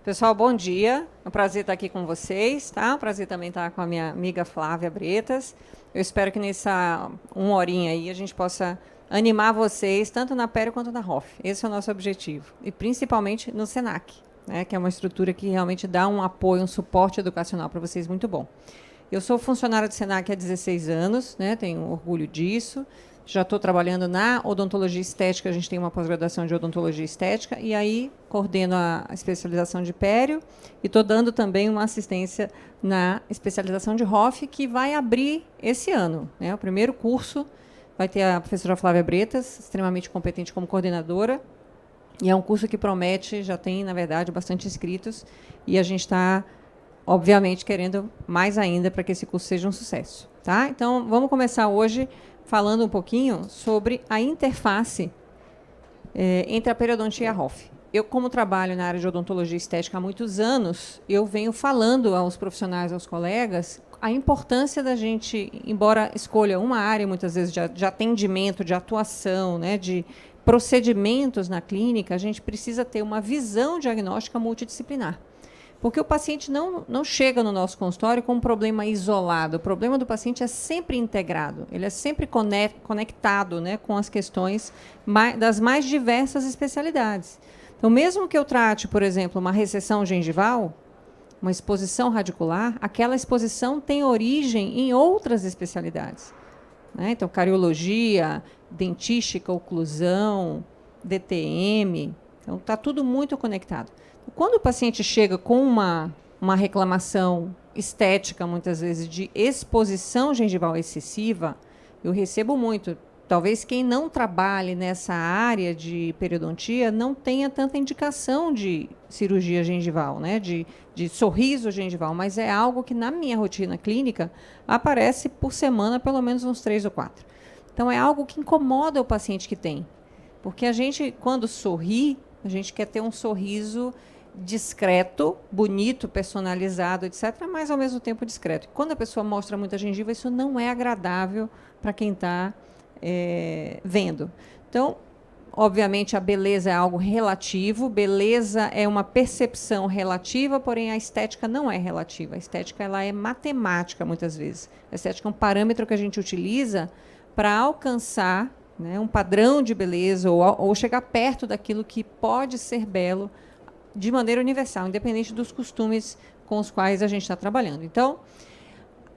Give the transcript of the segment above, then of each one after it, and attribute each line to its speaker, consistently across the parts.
Speaker 1: Pessoal, bom dia. É um prazer estar aqui com vocês, tá? É um prazer também estar com a minha amiga Flávia Bretas. Eu espero que nessa uma horinha aí a gente possa animar vocês, tanto na Pério quanto na ROF. Esse é o nosso objetivo. E principalmente no SENAC, né? Que é uma estrutura que realmente dá um apoio, um suporte educacional para vocês muito bom. Eu sou funcionária do SENAC há 16 anos, né? Tenho orgulho disso. Já estou trabalhando na odontologia estética, a gente tem uma pós-graduação de odontologia estética, e aí coordeno a especialização de pério e estou dando também uma assistência na especialização de ROF, que vai abrir esse ano, né? O primeiro curso vai ter a professora Flávia Bretas, extremamente competente como coordenadora, e é um curso que promete, já tem, na verdade, bastante inscritos, e a gente está, obviamente, querendo mais ainda para que esse curso seja um sucesso. Tá? Então, vamos começar hoje falando um pouquinho sobre a interface entre a periodontia e a ROF. Eu, como trabalho na área de odontologia estética há muitos anos, eu venho falando aos profissionais, aos colegas, a importância da gente, embora escolha uma área, muitas vezes, de atendimento, de atuação, né, de procedimentos na clínica, a gente precisa ter uma visão diagnóstica multidisciplinar. Porque o paciente não chega no nosso consultório com um problema isolado. O problema do paciente é sempre integrado. Ele é sempre conectado, né, com as questões das mais diversas especialidades. Então, mesmo que eu trate, por exemplo, uma recessão gengival, uma exposição radicular, aquela exposição tem origem em outras especialidades, né? Então, cariologia, dentística, oclusão, DTM. Então, está tudo muito conectado. Quando o paciente chega com uma reclamação estética, muitas vezes, de exposição gengival excessiva, eu recebo muito. Talvez quem não trabalhe nessa área de periodontia não tenha tanta indicação de cirurgia gengival, né? de sorriso gengival, mas é algo que, na minha rotina clínica, aparece por semana pelo menos uns 3 ou 4. Então, é algo que incomoda o paciente que tem. Porque a gente, quando sorri, a gente quer ter um sorriso discreto, bonito, personalizado, etc., mas ao mesmo tempo discreto. Quando a pessoa mostra muita gengiva, isso não é agradável para quem está vendo. Então, obviamente, a beleza é algo relativo, beleza é uma percepção relativa, porém a estética não é relativa. A estética ela é matemática, muitas vezes. A estética é um parâmetro que a gente utiliza para alcançar, né, um padrão de beleza ou chegar perto daquilo que pode ser belo de maneira universal, independente dos costumes com os quais a gente está trabalhando. Então,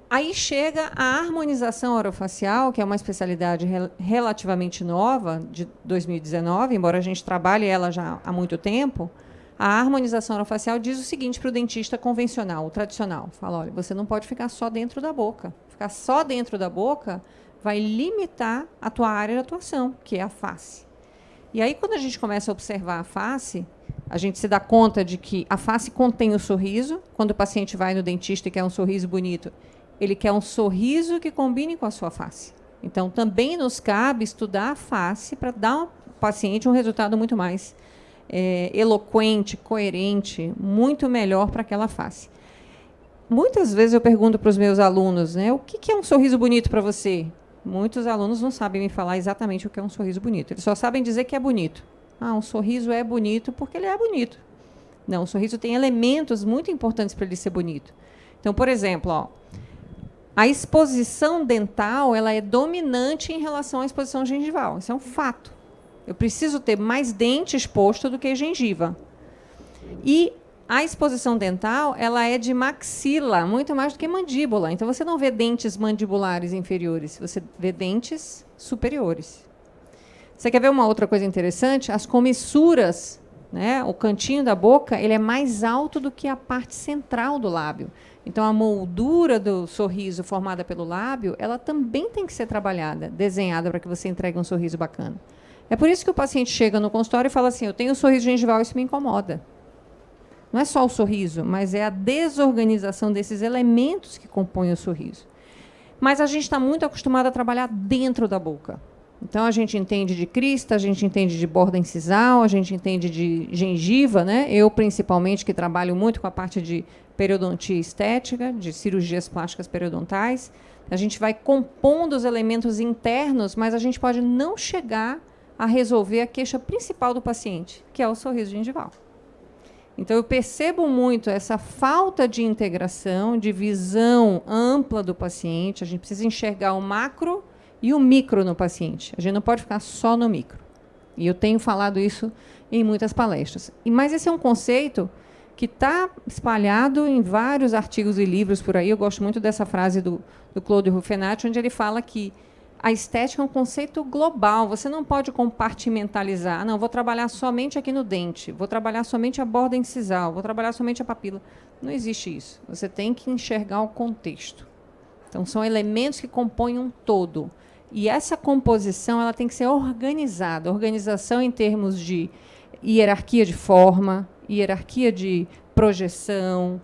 Speaker 1: aí chega a harmonização orofacial, que é uma especialidade relativamente nova, de 2019, embora a gente trabalhe ela já há muito tempo. A harmonização orofacial diz o seguinte para o dentista convencional, o tradicional. Fala, olha, você não pode ficar só dentro da boca. Ficar só dentro da boca vai limitar a tua área de atuação, que é a face. E aí, quando a gente começa a observar a face, a gente se dá conta de que a face contém o sorriso. Quando o paciente vai no dentista e quer um sorriso bonito, ele quer um sorriso que combine com a sua face. Então, também nos cabe estudar a face para dar ao paciente um resultado muito mais eloquente, coerente, muito melhor para aquela face. Muitas vezes eu pergunto para os meus alunos, né, o que é um sorriso bonito para você? Muitos alunos não sabem me falar exatamente o que é um sorriso bonito. Eles só sabem dizer que é bonito. Ah, um sorriso é bonito porque ele é bonito. Não, o sorriso tem elementos muito importantes para ele ser bonito. Então, por exemplo, ó, a exposição dental ela é dominante em relação à exposição gengival. Isso é um fato. Eu preciso ter mais dente exposto do que gengiva. E a exposição dental ela é de maxila, muito mais do que mandíbula. Então, você não vê dentes mandibulares inferiores, você vê dentes superiores. Você quer ver uma outra coisa interessante? As comissuras, né, o cantinho da boca, ele é mais alto do que a parte central do lábio. Então, a moldura do sorriso formada pelo lábio, ela também tem que ser trabalhada, desenhada para que você entregue um sorriso bacana. É por isso que o paciente chega no consultório e fala assim, eu tenho um sorriso gengival, isso me incomoda. Não é só o sorriso, mas é a desorganização desses elementos que compõem o sorriso. Mas a gente está muito acostumado a trabalhar dentro da boca. Então, a gente entende de crista, a gente entende de borda incisal, a gente entende de gengiva, né? Eu, principalmente, que trabalho muito com a parte de periodontia estética, de cirurgias plásticas periodontais. A gente vai compondo os elementos internos, mas a gente pode não chegar a resolver a queixa principal do paciente, que é o sorriso gengival. Então, eu percebo muito essa falta de integração, de visão ampla do paciente. A gente precisa enxergar o macro e o micro no paciente. A gente não pode ficar só no micro. E eu tenho falado isso em muitas palestras. Mas esse é um conceito que está espalhado em vários artigos e livros por aí. Eu gosto muito dessa frase do Claude Ruffenati, onde ele fala que a estética é um conceito global. Você não pode compartimentalizar. Não, vou trabalhar somente aqui no dente, vou trabalhar somente a borda incisal, vou trabalhar somente a papila. Não existe isso. Você tem que enxergar o contexto. Então, são elementos que compõem um todo. E essa composição ela tem que ser organizada. Organização em termos de hierarquia de forma, hierarquia de projeção,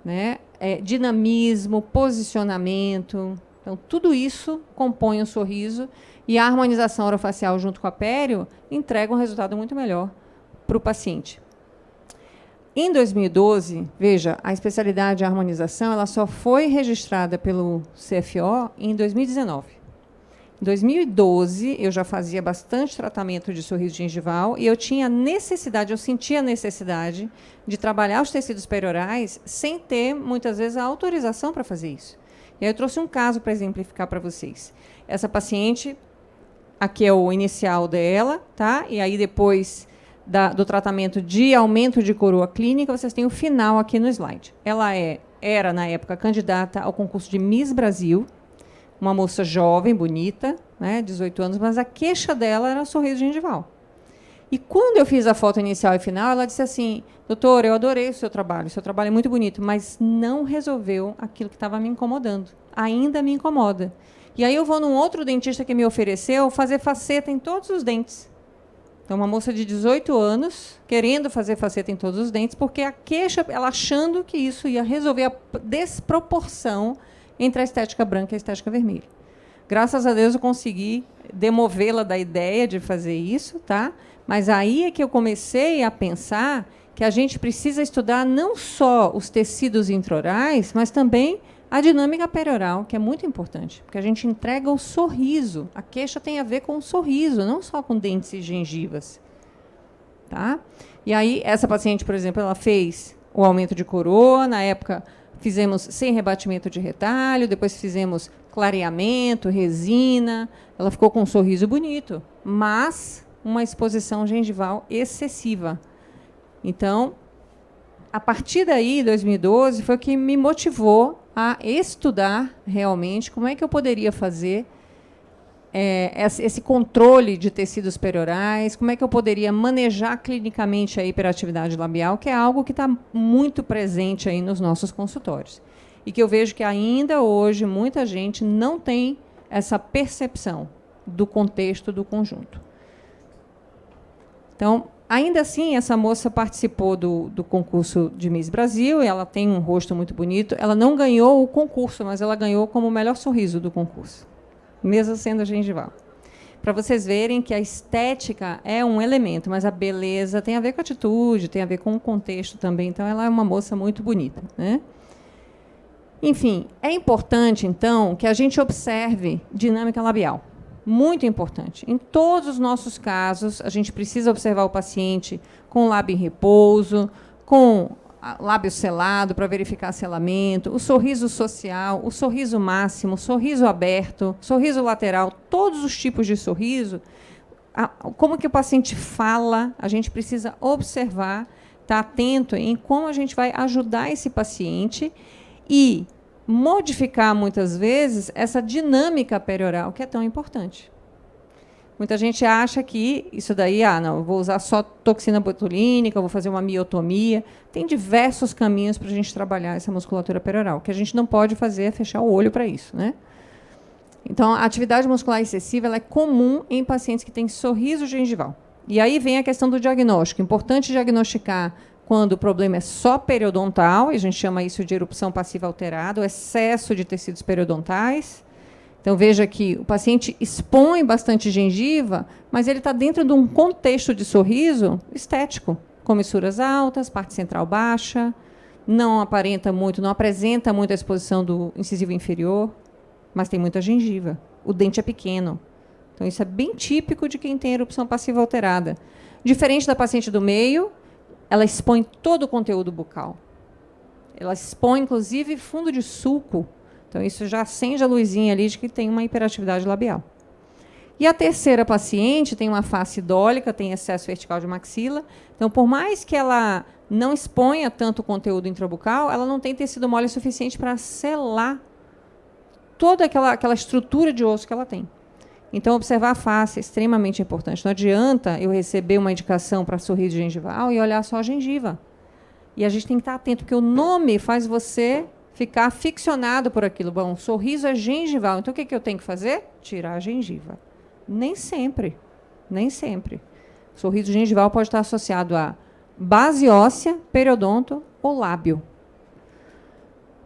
Speaker 1: né? Dinamismo, posicionamento. Então, tudo isso compõe o sorriso e a harmonização orofacial junto com a pério entrega um resultado muito melhor para o paciente. Em 2012, veja, a especialidade de harmonização ela só foi registrada pelo CFO em 2019. Em 2012, eu já fazia bastante tratamento de sorriso gengival e eu tinha necessidade, eu sentia a necessidade de trabalhar os tecidos periorais sem ter, muitas vezes, a autorização para fazer isso. E aí eu trouxe um caso para exemplificar para vocês. Essa paciente, aqui é o inicial dela, tá? E aí depois do tratamento de aumento de coroa clínica, vocês têm o final aqui no slide. Ela era, na época, candidata ao concurso de Miss Brasil, uma moça jovem, bonita, né, 18 anos, mas a queixa dela era sorriso gengival. E quando eu fiz a foto inicial e final, ela disse assim, doutora, eu adorei o seu trabalho é muito bonito, mas não resolveu aquilo que estava me incomodando. Ainda me incomoda. E aí eu vou num outro dentista que me ofereceu fazer faceta em todos os dentes. Então, uma moça de 18 anos, querendo fazer faceta em todos os dentes, porque a queixa, ela achando que isso ia resolver a desproporção entre a estética branca e a estética vermelha. Graças a Deus eu consegui demovê-la da ideia de fazer isso, tá? Mas aí é que eu comecei a pensar que a gente precisa estudar não só os tecidos intraorais, mas também a dinâmica perioral, que é muito importante, porque a gente entrega o sorriso. A queixa tem a ver com o sorriso, não só com dentes e gengivas. Tá? E aí, essa paciente, por exemplo, ela fez o aumento de coroa, na época fizemos sem rebatimento de retalho, depois fizemos clareamento, resina, ela ficou com um sorriso bonito, mas uma exposição gengival excessiva. Então, a partir daí, 2012, foi o que me motivou a estudar realmente como é que eu poderia fazer esse controle de tecidos periorais, como é que eu poderia manejar clinicamente a hiperatividade labial, que é algo que está muito presente aí nos nossos consultórios. E que eu vejo que ainda hoje muita gente não tem essa percepção do contexto do conjunto. Então, ainda assim, essa moça participou do concurso de Miss Brasil, e ela tem um rosto muito bonito. Ela não ganhou o concurso, mas ela ganhou como o melhor sorriso do concurso, mesmo sendo gengival. Para vocês verem que a estética é um elemento, mas a beleza tem a ver com a atitude, tem a ver com o contexto também. Então, ela é uma moça muito bonita, né? Enfim, é importante, então, que a gente observe dinâmica labial. Muito importante. Em todos os nossos casos, a gente precisa observar o paciente com lábio em repouso, com lábio selado para verificar selamento, o sorriso social, o sorriso máximo, o sorriso aberto, sorriso lateral, todos os tipos de sorriso. Como que o paciente fala, a gente precisa observar, estar atento em como a gente vai ajudar esse paciente e modificar, muitas vezes, essa dinâmica perioral, que é tão importante. Muita gente acha que isso daí, não, eu vou usar só toxina botulínica, eu vou fazer uma miotomia. Tem diversos caminhos para a gente trabalhar essa musculatura perioral. O que a gente não pode fazer é fechar o olho para isso, né? Então, a atividade muscular excessiva ela é comum em pacientes que têm sorriso gengival. E aí vem a questão do diagnóstico. Importante diagnosticar quando o problema é só periodontal, e a gente chama isso de erupção passiva alterada, o excesso de tecidos periodontais. Então, veja que o paciente expõe bastante gengiva, mas ele está dentro de um contexto de sorriso estético, comissuras altas, parte central baixa, não aparenta muito, não apresenta muito a exposição do incisivo inferior, mas tem muita gengiva. O dente é pequeno. Então, isso é bem típico de quem tem erupção passiva alterada. Diferente da paciente do meio, ela expõe todo o conteúdo bucal. Ela expõe, inclusive, fundo de sulco. Então, isso já acende a luzinha ali de que tem uma hiperatividade labial. E a terceira paciente tem uma face idólica, tem excesso vertical de maxila. Então, por mais que ela não exponha tanto conteúdo intrabucal, ela não tem tecido mole suficiente para selar toda aquela estrutura de osso que ela tem. Então, observar a face é extremamente importante. Não adianta eu receber uma indicação para sorriso gengival e olhar só a gengiva. E a gente tem que estar atento, porque o nome faz você ficar ficcionado por aquilo. Bom, sorriso é gengival. Então, o que eu tenho que fazer? Tirar a gengiva. Nem sempre. Nem sempre. Sorriso gengival pode estar associado a base óssea, periodonto ou lábio.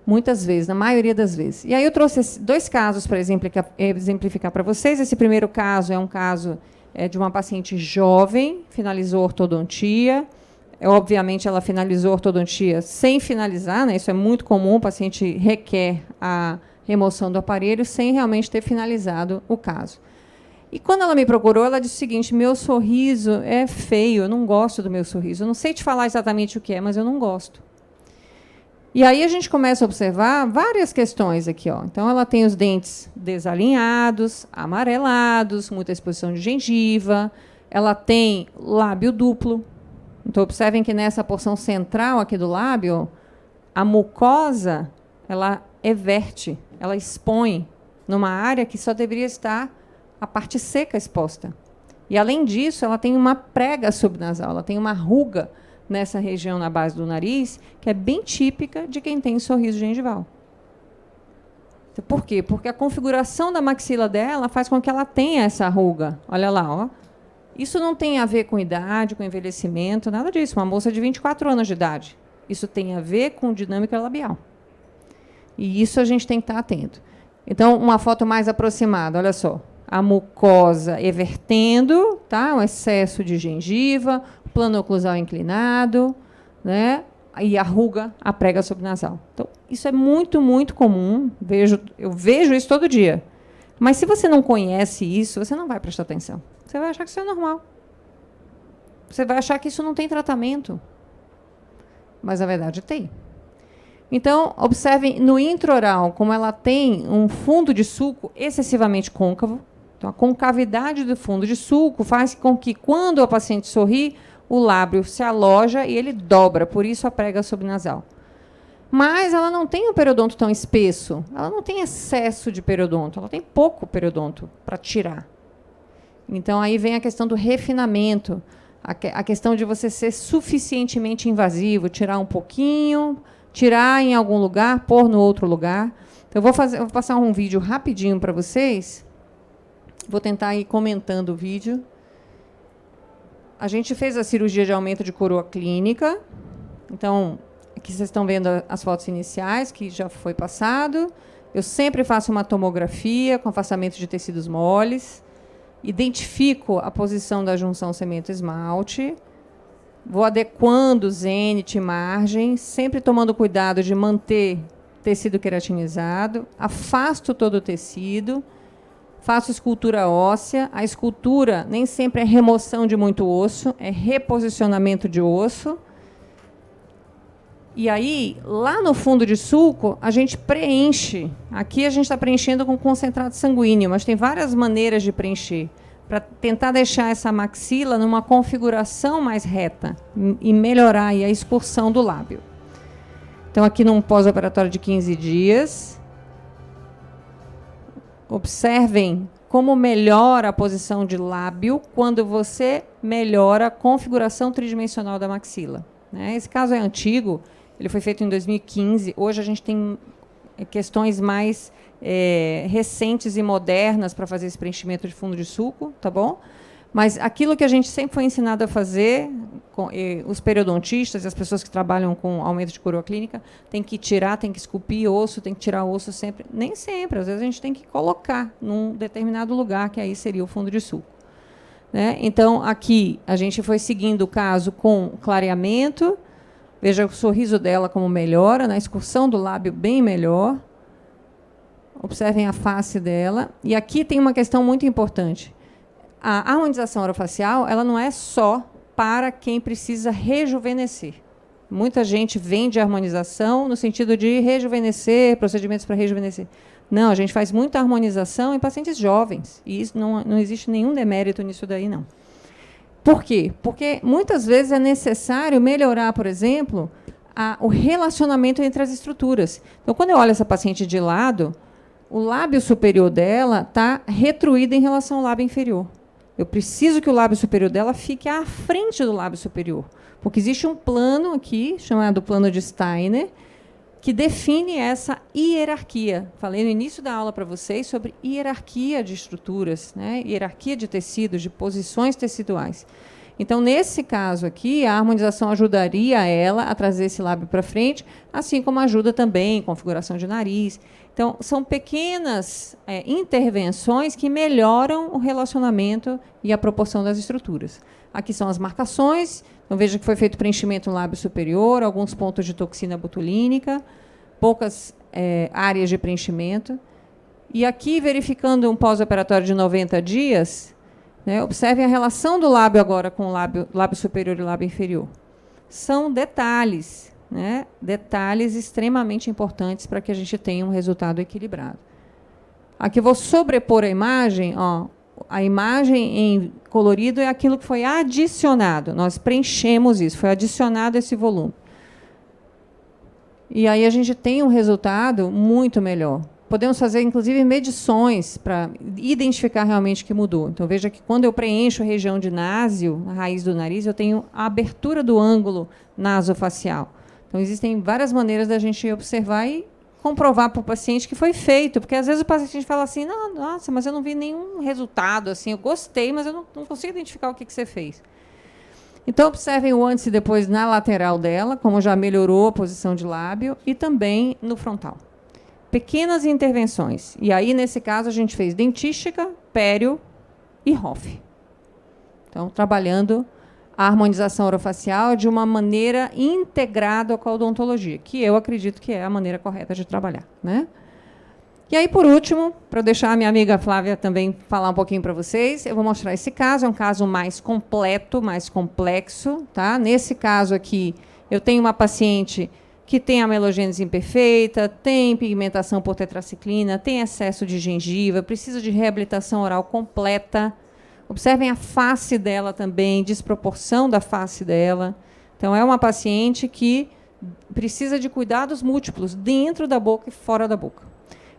Speaker 1: Muitas vezes, na maioria das vezes. E aí eu trouxe 2 casos para exemplificar para vocês. Esse primeiro caso é um caso de uma paciente jovem, finalizou ortodontia. Obviamente, ela finalizou ortodontia sem finalizar, né? Isso é muito comum, o paciente requer a remoção do aparelho sem realmente ter finalizado o caso. E quando ela me procurou, ela disse o seguinte: meu sorriso é feio, eu não gosto do meu sorriso. Eu não sei te falar exatamente o que é, mas eu não gosto. E aí a gente começa a observar várias questões aqui. Ó. Então, ela tem os dentes desalinhados, amarelados, muita exposição de gengiva, ela tem lábio duplo. Então, observem que nessa porção central aqui do lábio, a mucosa, ela everte, ela expõe numa área que só deveria estar a parte seca exposta. E, além disso, ela tem uma prega subnasal, ela tem uma ruga nessa região na base do nariz, que é bem típica de quem tem sorriso gengival. Então, por quê? Porque a configuração da maxila dela faz com que ela tenha essa ruga. Olha lá, ó. Isso não tem a ver com idade, com envelhecimento, nada disso. Uma moça de 24 anos de idade. Isso tem a ver com dinâmica labial. E isso a gente tem que estar atento. Então, uma foto mais aproximada, olha só. A mucosa evertendo, tá? Um excesso de gengiva, plano oclusal inclinado, né? E a ruga, a prega subnasal. Então, isso é muito, muito comum. Eu vejo isso todo dia. Mas se você não conhece isso, você não vai prestar atenção. Você vai achar que isso é normal. Você vai achar que isso não tem tratamento. Mas, na verdade, tem. Então, observem no intraoral como ela tem um fundo de sulco excessivamente côncavo. Então, a concavidade do fundo de sulco faz com que, quando a paciente sorri, o lábio se aloja e ele dobra, por isso a prega subnasal. Mas ela não tem um periodonto tão espesso, ela não tem excesso de periodonto, ela tem pouco periodonto para tirar. Então, aí vem a questão do refinamento, a questão de você ser suficientemente invasivo, tirar um pouquinho, tirar em algum lugar, pôr no outro lugar. Então, eu vou passar um vídeo rapidinho para vocês. Vou tentar ir comentando o vídeo. A gente fez a cirurgia de aumento de coroa clínica. Então, aqui vocês estão vendo as fotos iniciais, que já foi passado. Eu sempre faço uma tomografia com afastamento de tecidos moles. Identifico a posição da junção cemento-esmalte. Vou adequando zênite e margem, sempre tomando cuidado de manter tecido queratinizado. Afasto todo o tecido. Faço escultura óssea. A escultura nem sempre é remoção de muito osso, é reposicionamento de osso. E aí, lá no fundo de sulco, a gente preenche. Aqui a gente está preenchendo com concentrado sanguíneo, mas tem várias maneiras de preencher, para tentar deixar essa maxila numa configuração mais reta e melhorar aí a expulsão do lábio. Então, aqui num pós-operatório de 15 dias, observem como melhora a posição de lábio quando você melhora a configuração tridimensional da maxila. Né? Esse caso é antigo, ele foi feito em 2015. Hoje a gente tem questões mais recentes e modernas para fazer esse preenchimento de fundo de sulco, tá bom? Mas aquilo que a gente sempre foi ensinado a fazer, os periodontistas e as pessoas que trabalham com aumento de coroa clínica, tem que tirar, tem que esculpir osso, tem que tirar osso sempre. Nem sempre, às vezes a gente tem que colocar num determinado lugar, que aí seria o fundo de sulco. Né? Então, aqui, a gente foi seguindo o caso com clareamento. Veja o sorriso dela como melhora, na excursão do lábio bem melhor. Observem a face dela. E aqui tem uma questão muito importante. A harmonização orofacial, ela não é só para quem precisa rejuvenescer. Muita gente vende harmonização no sentido de rejuvenescer, procedimentos para rejuvenescer. Não, a gente faz muita harmonização em pacientes jovens. E isso não existe nenhum demérito nisso daí, não. Por quê? Porque muitas vezes é necessário melhorar, por exemplo, o relacionamento entre as estruturas. Então, quando eu olho essa paciente de lado, o lábio superior dela está retruído em relação ao lábio inferior. Eu preciso que o lábio superior dela fique à frente do lábio superior, porque existe um plano aqui, chamado plano de Steiner, que define essa hierarquia. Falei no início da aula para vocês sobre hierarquia de estruturas, né? Hierarquia de tecidos, de posições teciduais. Então, nesse caso aqui, a harmonização ajudaria ela a trazer esse lábio para frente, assim como ajuda também em configuração de nariz. Então, são pequenas intervenções que melhoram o relacionamento e a proporção das estruturas. Aqui são as marcações. Então, veja que foi feito preenchimento no lábio superior, alguns pontos de toxina botulínica, poucas áreas de preenchimento. E aqui, verificando um pós-operatório de 90 dias, né, observem a relação do lábio agora com o lábio superior e o lábio inferior. São detalhes, né, detalhes extremamente importantes para que a gente tenha um resultado equilibrado. Aqui eu vou sobrepor a imagem, ó. A imagem em colorido é aquilo que foi adicionado. Nós preenchemos isso, foi adicionado esse volume. E aí a gente tem um resultado muito melhor. Podemos fazer, inclusive, medições para identificar realmente o que mudou. Então, veja que quando eu preencho a região de násio, a raiz do nariz, eu tenho a abertura do ângulo nasofacial. Então, existem várias maneiras da gente observar e comprovar para o paciente que foi feito, porque às vezes o paciente fala assim, não, nossa, mas eu não vi nenhum resultado, assim, eu gostei, mas eu não consigo identificar o que você fez. Então, observem o antes e depois na lateral dela, como já melhorou a posição de lábio, e também no frontal. Pequenas intervenções. E aí, nesse caso, a gente fez dentística, pério e Hoff. Então, trabalhando a harmonização orofacial de uma maneira integrada com a odontologia, que eu acredito que é a maneira correta de trabalhar, né? E aí, por último, para deixar a minha amiga Flávia também falar um pouquinho para vocês, eu vou mostrar esse caso, é um caso mais completo, mais complexo, tá? Nesse caso aqui, eu tenho uma paciente que tem amelogênese imperfeita, tem pigmentação por tetraciclina, tem excesso de gengiva, precisa de reabilitação oral completa. Observem a face dela também, desproporção da face dela. Então, é uma paciente que precisa de cuidados múltiplos, dentro da boca e fora da boca.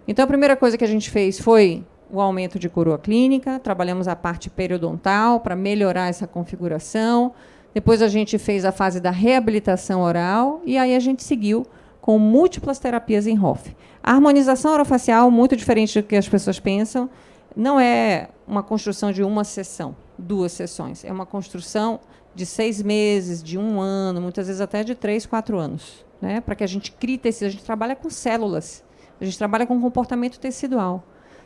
Speaker 1: Então, a primeira coisa que a gente fez foi o aumento de coroa clínica, trabalhamos a parte periodontal para melhorar essa configuração. Depois, a gente fez a fase da reabilitação oral e aí a gente seguiu com múltiplas terapias em Hoff. A harmonização orofacial, muito diferente do que as pessoas pensam, não é uma construção de uma sessão, 2 sessões. É uma construção de 6 meses, de 1 ano, muitas vezes até de 3, 4 anos. Né? Para que a gente crie tecido. A gente trabalha com células, a gente trabalha com comportamento tecidual.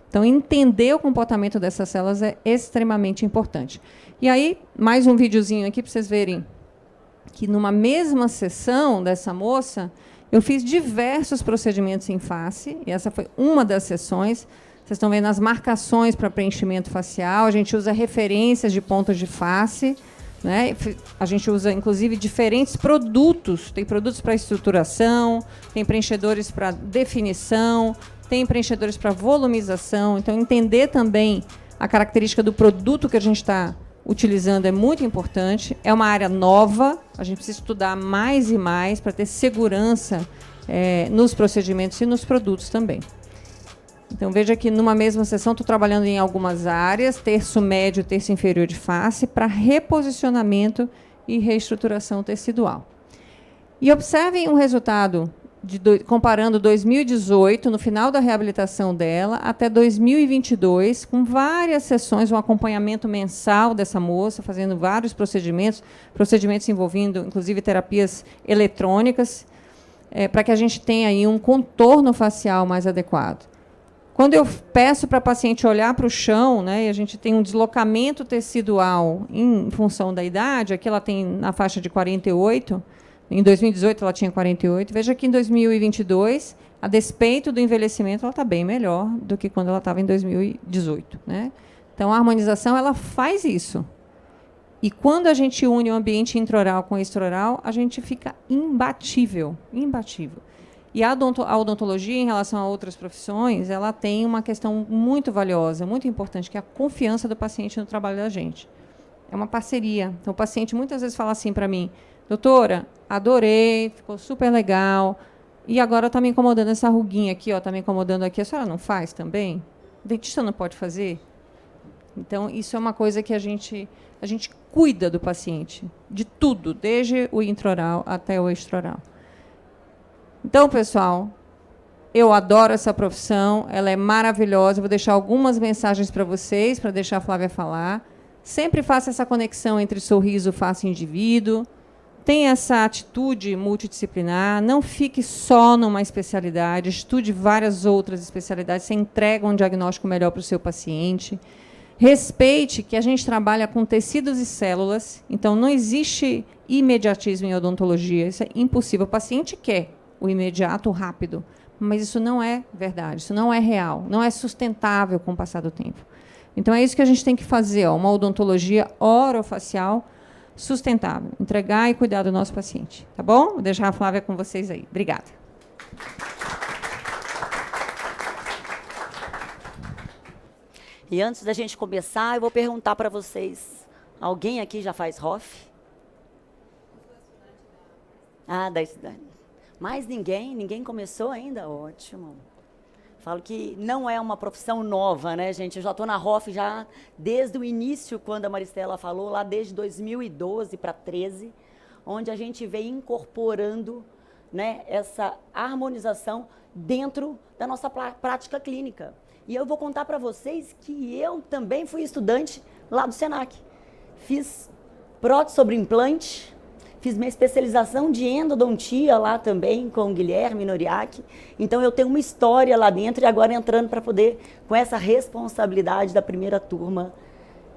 Speaker 1: Então, entender o comportamento dessas células é extremamente importante. E aí, mais um videozinho aqui para vocês verem que, numa mesma sessão dessa moça, eu fiz diversos procedimentos em face, e essa foi uma das sessões. Vocês estão vendo as marcações para preenchimento facial, a gente usa referências de pontos de face, né? A gente usa, inclusive, diferentes produtos. Tem produtos para estruturação, tem preenchedores para definição, tem preenchedores para volumização. Então, entender também a característica do produto que a gente está utilizando é muito importante. É uma área nova, a gente precisa estudar mais e mais para ter segurança nos procedimentos e nos produtos também. Então, veja que numa mesma sessão estou trabalhando em algumas áreas, terço médio, terço inferior de face, para reposicionamento e reestruturação tecidual. E observem o resultado, comparando 2018, no final da reabilitação dela, até 2022, com várias sessões, um acompanhamento mensal dessa moça, fazendo vários procedimentos envolvendo, inclusive, terapias eletrônicas, para que a gente tenha aí um contorno facial mais adequado. Quando eu peço para a paciente olhar para o chão, né, e a gente tem um deslocamento tecidual em função da idade, aqui ela tem na faixa de 48, em 2018 ela tinha 48, veja que em 2022, a despeito do envelhecimento, ela está bem melhor do que quando ela estava em 2018. Né? Então, a harmonização ela faz isso. E quando a gente une o ambiente intraoral com extraoral, a gente fica imbatível, imbatível. E a odontologia, em relação a outras profissões, ela tem uma questão muito valiosa, muito importante, que é a confiança do paciente no trabalho da gente. É uma parceria. Então, o paciente muitas vezes fala assim para mim, doutora, adorei, ficou super legal, e agora está me incomodando essa ruguinha aqui, está me incomodando aqui, a senhora não faz também? O dentista não pode fazer? Então, isso é uma coisa que a gente cuida do paciente, de tudo, desde o intraoral até o extraoral. Então, pessoal, eu adoro essa profissão, ela é maravilhosa. Eu vou deixar algumas mensagens para vocês, para deixar a Flávia falar. Sempre faça essa conexão entre sorriso, face e indivíduo. Tenha essa atitude multidisciplinar. Não fique só numa especialidade. Estude várias outras especialidades. Você entrega um diagnóstico melhor para o seu paciente. Respeite que a gente trabalha com tecidos e células. Então, não existe imediatismo em odontologia. Isso é impossível. O paciente quer o imediato, o rápido. Mas isso não é verdade, isso não é real, não é sustentável com o passar do tempo. Então, é isso que a gente tem que fazer, uma odontologia orofacial sustentável. Entregar e cuidar do nosso paciente. Tá bom? Vou deixar a Flávia com vocês aí. Obrigada.
Speaker 2: E antes da gente começar, eu vou perguntar para vocês. Alguém aqui já faz ROF? Ah, da estudante. Mais ninguém? Ninguém começou ainda? Ótimo. Falo que não é uma profissão nova, né, gente? Eu já estou na ROF já desde o início, quando a Maristela falou, lá desde 2012 para 2013, onde a gente vem incorporando, né, essa harmonização dentro da nossa prática clínica. E eu vou contar para vocês que eu também fui estudante lá do Senac. Fiz prótese sobre implante, fiz minha especialização de endodontia lá também com o Guilherme Noriaki. Então, eu tenho uma história lá dentro e agora entrando para poder, com essa responsabilidade da primeira turma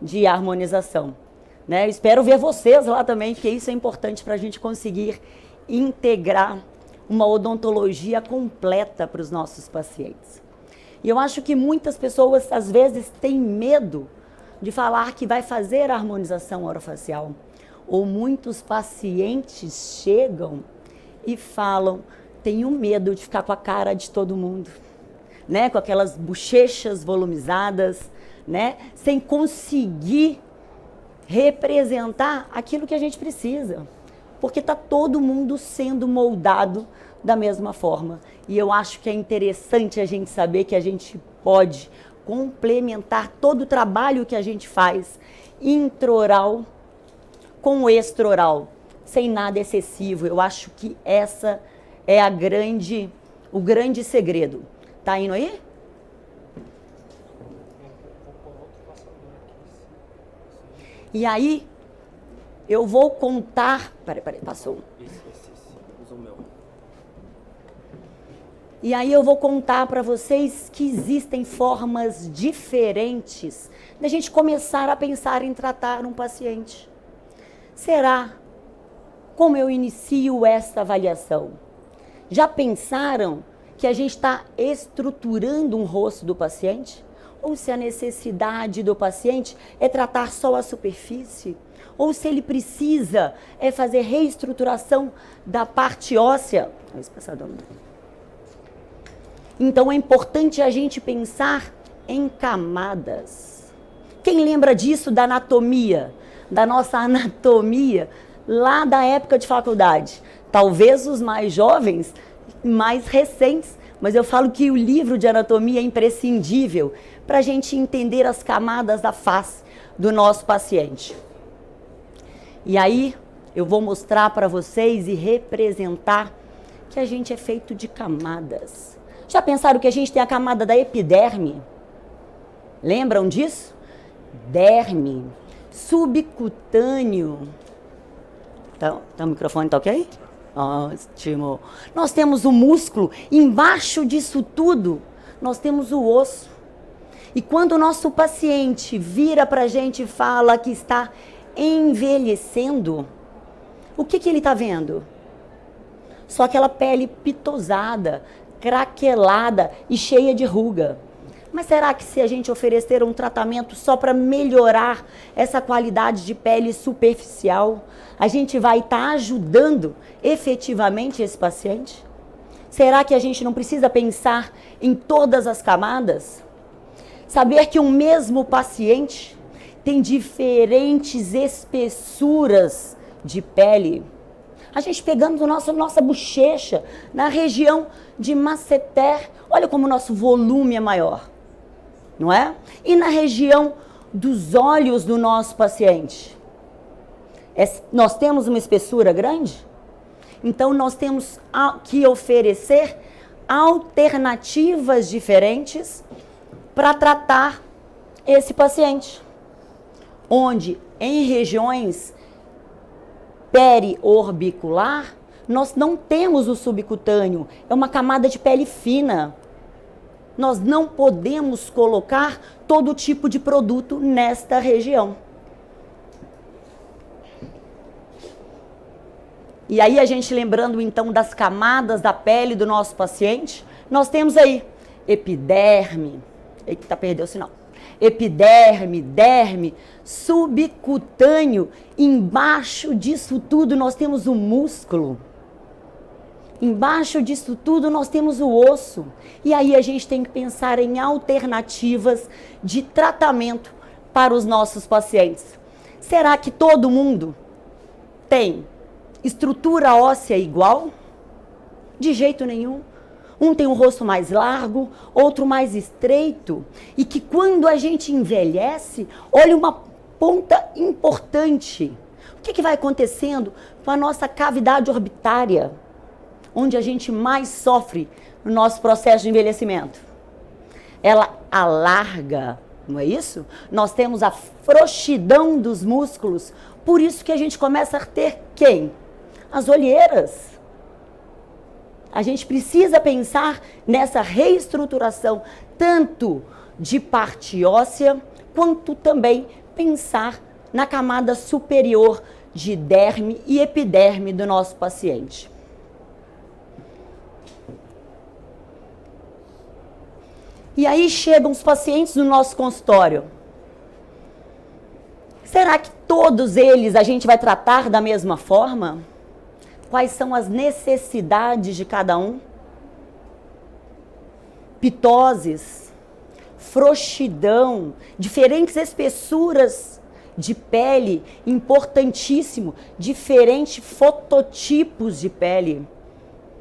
Speaker 2: de harmonização. Né? Eu espero ver vocês lá também, porque isso é importante para a gente conseguir integrar uma odontologia completa para os nossos pacientes. E eu acho que muitas pessoas, às vezes, têm medo de falar que vai fazer a harmonização orofacial. Ou muitos pacientes chegam e falam, tenho medo de ficar com a cara de todo mundo, né? Com aquelas bochechas volumizadas, né? Sem conseguir representar aquilo que a gente precisa. Porque está todo mundo sendo moldado da mesma forma. E eu acho que é interessante a gente saber que a gente pode complementar todo o trabalho que a gente faz intraoral com o extraoral, sem nada excessivo. Eu acho que essa é o grande segredo. Tá indo aí? E aí, eu vou contar... Peraí, passou. Usa o meu. E aí eu vou contar para vocês que existem formas diferentes da gente começar a pensar em tratar um paciente. Será? Como eu inicio essa avaliação? Já pensaram que a gente está estruturando um rosto do paciente? Ou se a necessidade do paciente é tratar só a superfície? Ou se ele precisa fazer reestruturação da parte óssea? Então é importante a gente pensar em camadas. Quem lembra disso da anatomia? Da nossa anatomia, lá da época de faculdade. Talvez os mais jovens, mais recentes, mas eu falo que o livro de anatomia é imprescindível para a gente entender as camadas da face do nosso paciente. E aí, eu vou mostrar para vocês e representar que a gente é feito de camadas. Já pensaram que a gente tem a camada da epiderme? Lembram disso? Derme. Subcutâneo. Então, o microfone tá ok? Ótimo. Nós temos o músculo. Embaixo disso tudo, nós temos o osso. E quando o nosso paciente vira para a gente e fala que está envelhecendo, o que ele está vendo? Só aquela pele pitosada, craquelada e cheia de ruga. Mas será que se a gente oferecer um tratamento só para melhorar essa qualidade de pele superficial, a gente vai estar ajudando efetivamente esse paciente? Será que a gente não precisa pensar em todas as camadas? Saber que um mesmo paciente tem diferentes espessuras de pele. A gente pegando nossa bochecha, na região de masseter, olha como o nosso volume é maior, não é? E na região dos olhos do nosso paciente, nós temos uma espessura grande? Então nós temos que oferecer alternativas diferentes para tratar esse paciente, onde em regiões periorbicular, nós não temos o subcutâneo, é uma camada de pele fina. Nós não podemos colocar todo tipo de produto nesta região. E aí a gente lembrando então das camadas da pele do nosso paciente, nós temos aí epiderme, eita, perdeu o sinal. Epiderme, derme, subcutâneo. Embaixo disso tudo nós temos o músculo. Embaixo disso tudo nós temos o osso. E aí a gente tem que pensar em alternativas de tratamento para os nossos pacientes. Será que todo mundo tem estrutura óssea igual? De jeito nenhum. Um tem um rosto mais largo, outro mais estreito. E que quando a gente envelhece, olha uma ponta importante. O que vai acontecendo com a nossa cavidade orbitária, onde a gente mais sofre no nosso processo de envelhecimento? Ela alarga, não é isso? Nós temos a frouxidão dos músculos, por isso que a gente começa a ter quem? As olheiras. A gente precisa pensar nessa reestruturação, tanto de parte óssea, quanto também pensar na camada superior de derme e epiderme do nosso paciente. E aí chegam os pacientes no nosso consultório. Será que todos eles a gente vai tratar da mesma forma? Quais são as necessidades de cada um? Pitoses, frouxidão, diferentes espessuras de pele, importantíssimo, diferentes fototipos de pele.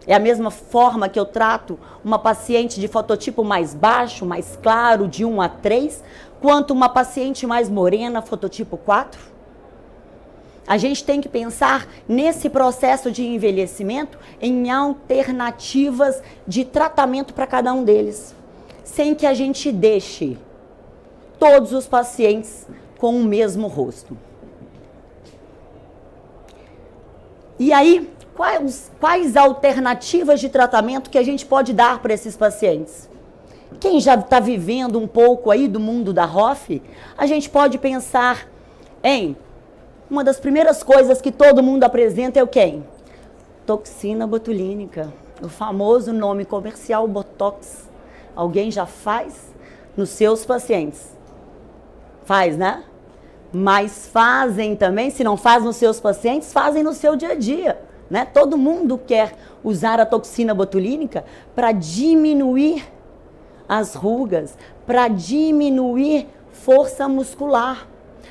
Speaker 2: É a mesma forma que eu trato uma paciente de fototipo mais baixo, mais claro, de 1 a 3, quanto uma paciente mais morena, fototipo 4? A gente tem que pensar nesse processo de envelhecimento em alternativas de tratamento para cada um deles, sem que a gente deixe todos os pacientes com o mesmo rosto. E aí, quais alternativas de tratamento que a gente pode dar para esses pacientes? Quem já está vivendo um pouco aí do mundo da ROF, a gente pode pensar em... Uma das primeiras coisas que todo mundo apresenta é o quê? Toxina botulínica, o famoso nome comercial Botox. Alguém já faz nos seus pacientes? Faz, né? Mas fazem também, se não faz nos seus pacientes, fazem no seu dia a dia, né? Todo mundo quer usar a toxina botulínica para diminuir as rugas, para diminuir força muscular.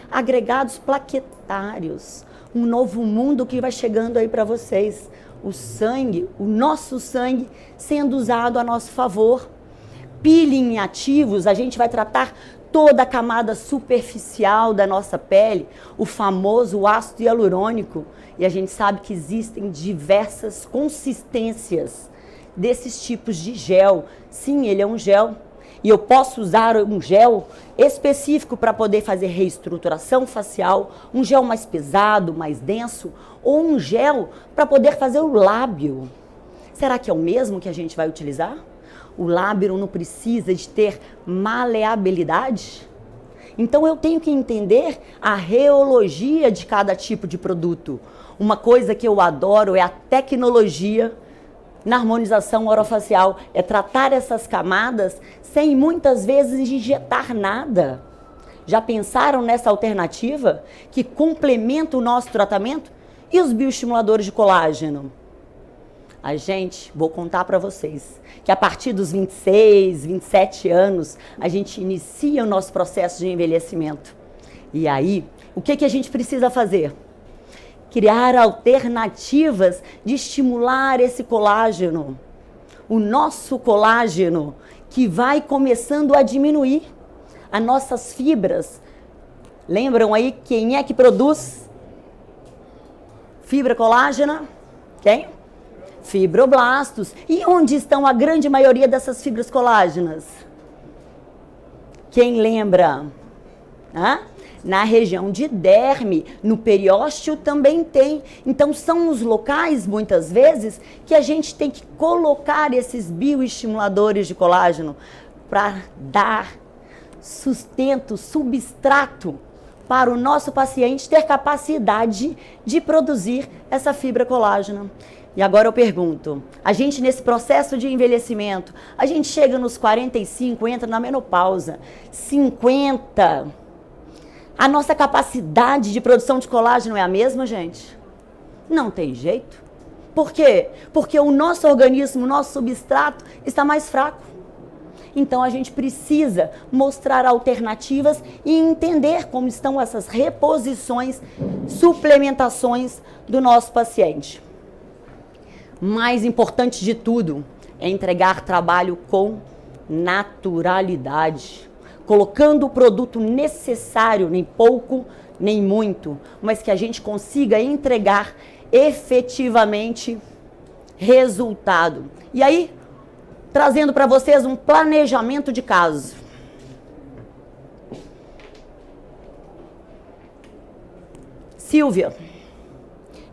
Speaker 2: Agregados plaquetários, um novo mundo que vai chegando aí para vocês. O sangue, o nosso sangue sendo usado a nosso favor. Peeling ativos, a gente vai tratar toda a camada superficial da nossa pele, o famoso ácido hialurônico. E a gente sabe que existem diversas consistências desses tipos de gel. Sim, ele é um gel. E eu posso usar um gel específico para poder fazer reestruturação facial, um gel mais pesado, mais denso, ou um gel para poder fazer o lábio. Será que é o mesmo que a gente vai utilizar? O lábio não precisa de ter maleabilidade? Então eu tenho que entender a reologia de cada tipo de produto. Uma coisa que eu adoro é a tecnologia na harmonização orofacial, é tratar essas camadas sem muitas vezes injetar nada. Já pensaram nessa alternativa que complementa o nosso tratamento? E os bioestimuladores de colágeno? Vou contar para vocês, que a partir dos 26, 27 anos, a gente inicia o nosso processo de envelhecimento. E aí, o que a gente precisa fazer? Criar alternativas de estimular esse colágeno. O nosso colágeno, que vai começando a diminuir. As nossas fibras. Lembram aí quem é que produz fibra colágena? Quem? Fibroblastos. E onde estão a grande maioria dessas fibras colágenas? Quem lembra? Na região de derme, no periósteo também tem. Então são os locais, muitas vezes, que a gente tem que colocar esses bioestimuladores de colágeno para dar sustento, substrato para o nosso paciente ter capacidade de produzir essa fibra colágena. E agora eu pergunto, a gente nesse processo de envelhecimento, a gente chega nos 45, entra na menopausa, 50, a nossa capacidade de produção de colágeno é a mesma, gente? Não tem jeito. Por quê? Porque o nosso organismo, o nosso substrato está mais fraco. Então a gente precisa mostrar alternativas e entender como estão essas reposições, suplementações do nosso paciente. Mais importante de tudo é entregar trabalho com naturalidade, colocando o produto necessário, nem pouco, nem muito, mas que a gente consiga entregar efetivamente resultado. E aí, trazendo para vocês um planejamento de caso. Silvia,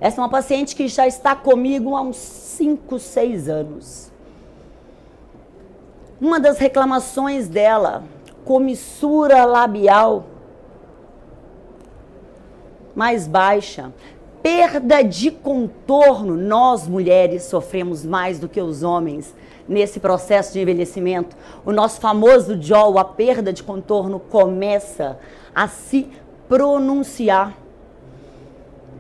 Speaker 2: essa é uma paciente que já está comigo há uns 5, 6 anos. Uma das reclamações dela, comissura labial mais baixa, perda de contorno. Nós, mulheres, sofremos mais do que os homens nesse processo de envelhecimento. O nosso famoso jaw, a perda de contorno, começa a se pronunciar.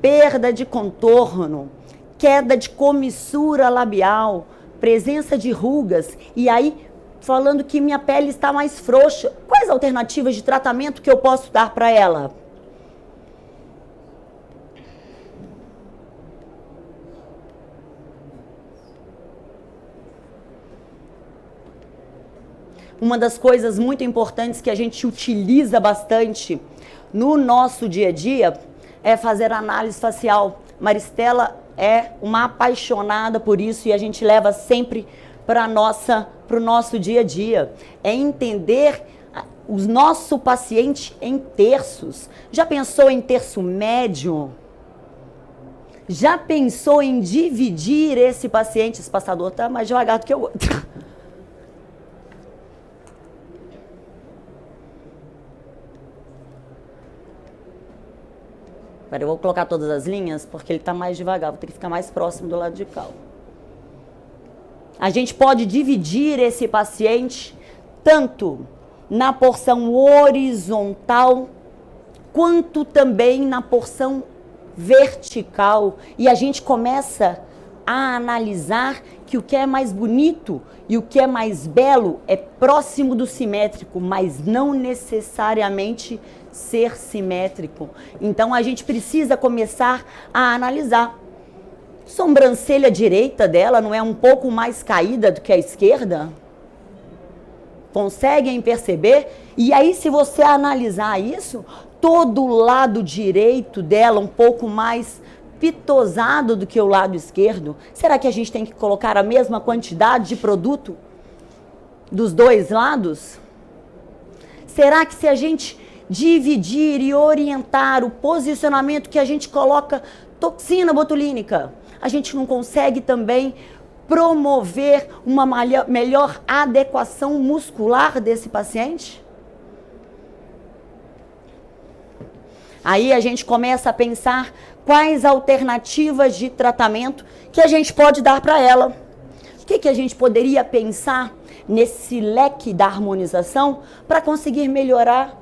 Speaker 2: Perda de contorno, queda de comissura labial, presença de rugas, e aí falando que minha pele está mais frouxa. Quais alternativas de tratamento que eu posso dar para ela? Uma das coisas muito importantes que a gente utiliza bastante no nosso dia a dia é fazer análise facial. Maristela é uma apaixonada por isso e a gente leva sempre para o nosso dia a dia. É entender o nosso paciente em terços. Já pensou em terço médio? Já pensou em dividir esse paciente? Esse passador está mais devagar do que o outro. Eu vou colocar todas as linhas, porque ele está mais devagar, vou ter que ficar mais próximo do lado de cá. A gente pode dividir esse paciente tanto na porção horizontal, quanto também na porção vertical. E a gente começa a analisar que o que é mais bonito e o que é mais belo é próximo do simétrico, mas não necessariamente ser simétrico. Então a gente precisa começar a analisar. Sobrancelha direita dela não é um pouco mais caída do que a esquerda? Conseguem perceber? E aí, se você analisar isso, todo o lado direito dela um pouco mais pitosado do que o lado esquerdo. Será que a gente tem que colocar a mesma quantidade de produto dos dois lados? Será que se a gente dividir e orientar o posicionamento que a gente coloca toxina botulínica, a gente não consegue também promover uma melhor adequação muscular desse paciente? Aí a gente começa a pensar quais alternativas de tratamento que a gente pode dar para ela. que a gente poderia pensar nesse leque da harmonização para conseguir melhorar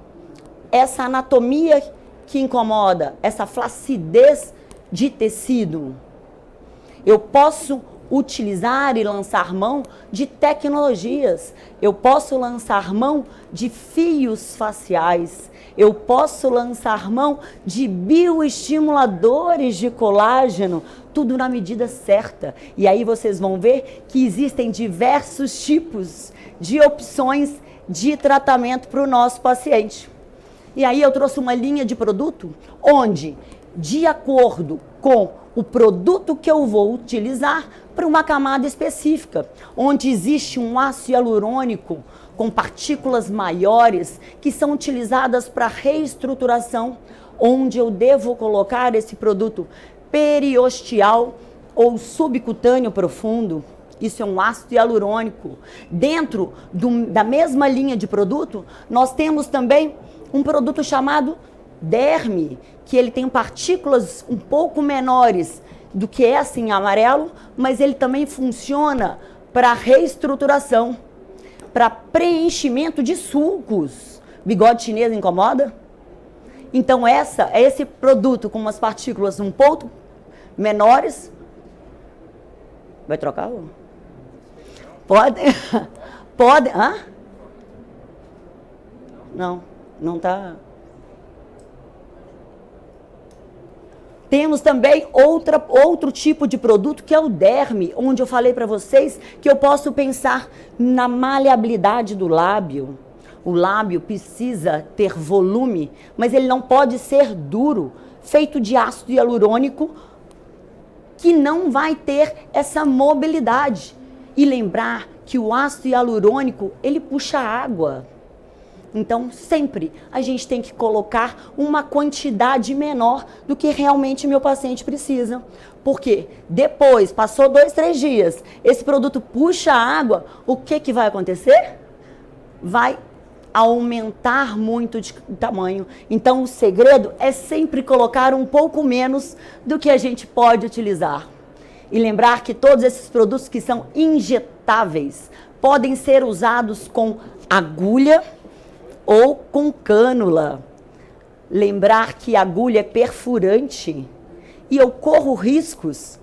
Speaker 2: essa anatomia que incomoda, essa flacidez de tecido? Eu posso utilizar e lançar mão de tecnologias. Eu posso lançar mão de fios faciais. Eu posso lançar mão de bioestimuladores de colágeno, tudo na medida certa. E aí vocês vão ver que existem diversos tipos de opções de tratamento para o nosso paciente. E aí eu trouxe uma linha de produto onde, de acordo com o produto que eu vou utilizar para uma camada específica, onde existe um ácido hialurônico com partículas maiores que são utilizadas para reestruturação, onde eu devo colocar esse produto periosteal ou subcutâneo profundo. Isso é um ácido hialurônico. Dentro da mesma linha de produto, nós temos também um produto chamado derme, que ele tem partículas um pouco menores do que essa em amarelo, mas ele também funciona para reestruturação, para preenchimento de sulcos. Bigode chinês incomoda? Então esse produto com umas partículas um pouco menores. Vai trocar? Pode? Pode? Hã? Não tá. Temos também outro tipo de produto que é o derme, onde eu falei para vocês que eu posso pensar na maleabilidade do lábio. O lábio precisa ter volume, mas ele não pode ser duro, feito de ácido hialurônico, que não vai ter essa mobilidade. E lembrar que o ácido hialurônico, ele puxa água. Então, sempre a gente tem que colocar uma quantidade menor do que realmente meu paciente precisa. Porque depois, passou 2, 3 dias, esse produto puxa água, o que vai acontecer? Vai aumentar muito de tamanho. Então, o segredo é sempre colocar um pouco menos do que a gente pode utilizar. E lembrar que todos esses produtos que são injetáveis podem ser usados com agulha ou com cânula. Lembrar que a agulha é perfurante e eu corro riscos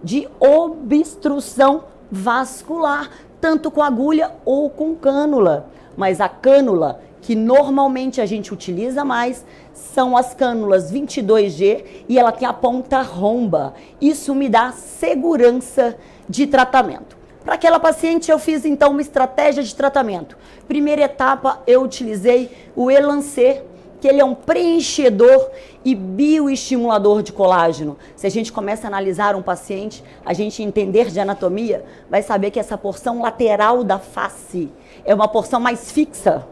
Speaker 2: de obstrução vascular, tanto com agulha ou com cânula. Mas a cânula que normalmente a gente utiliza mais são as cânulas 22G e ela tem a ponta romba. Isso me dá segurança de tratamento. Para aquela paciente eu fiz então uma estratégia de tratamento. Primeira etapa eu utilizei o Elancê, que ele é um preenchedor e bioestimulador de colágeno. Se a gente começa a analisar um paciente, a gente entender de anatomia, vai saber que essa porção lateral da face é uma porção mais fixa.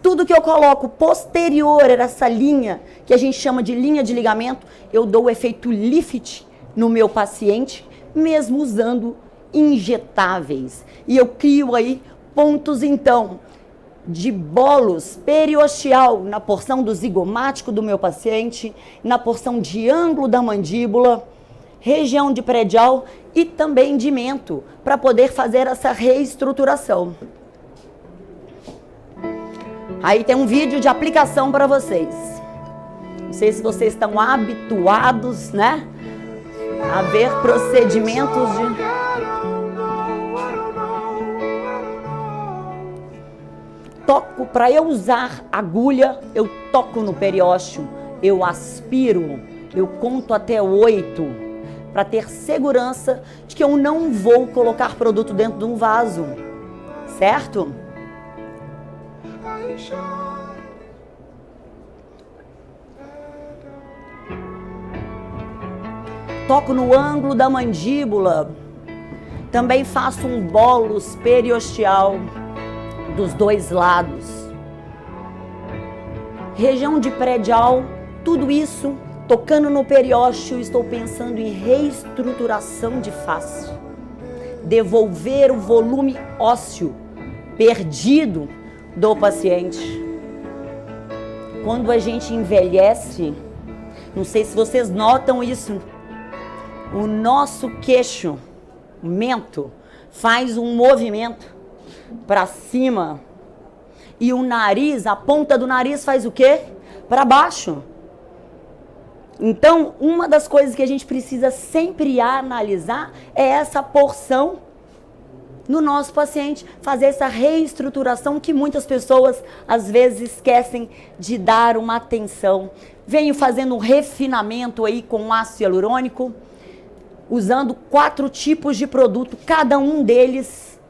Speaker 2: Tudo que eu coloco posterior a essa linha, que a gente chama de linha de ligamento, eu dou o efeito lift no meu paciente, mesmo usando injetáveis. E eu crio aí pontos, então, de bolos periosteal na porção do zigomático do meu paciente, na porção de ângulo da mandíbula, região de predial e também de mento, para poder fazer essa reestruturação. Aí tem um vídeo de aplicação para vocês. Não sei se vocês estão habituados, né, a ver procedimentos de... Toco, para eu usar agulha, eu toco no periósteo, eu aspiro, eu conto até 8, para ter segurança de que eu não vou colocar produto dentro de um vaso, certo? Toco no ângulo da mandíbula, também faço um bolus periosteal dos 2 lados. Região de predial, tudo isso tocando no periósteo, estou pensando em reestruturação de face, devolver o volume ósseo perdido do paciente. Quando a gente envelhece, não sei se vocês notam isso, o nosso queixo mento, faz um movimento para cima. E o nariz, a ponta do nariz faz o quê? Para baixo. Então, uma das coisas que a gente precisa sempre analisar é essa porção no nosso paciente, fazer essa reestruturação que muitas pessoas às vezes esquecem de dar uma atenção. Venho fazendo um refinamento aí com ácido hialurônico, usando 4 tipos de produto, cada um deles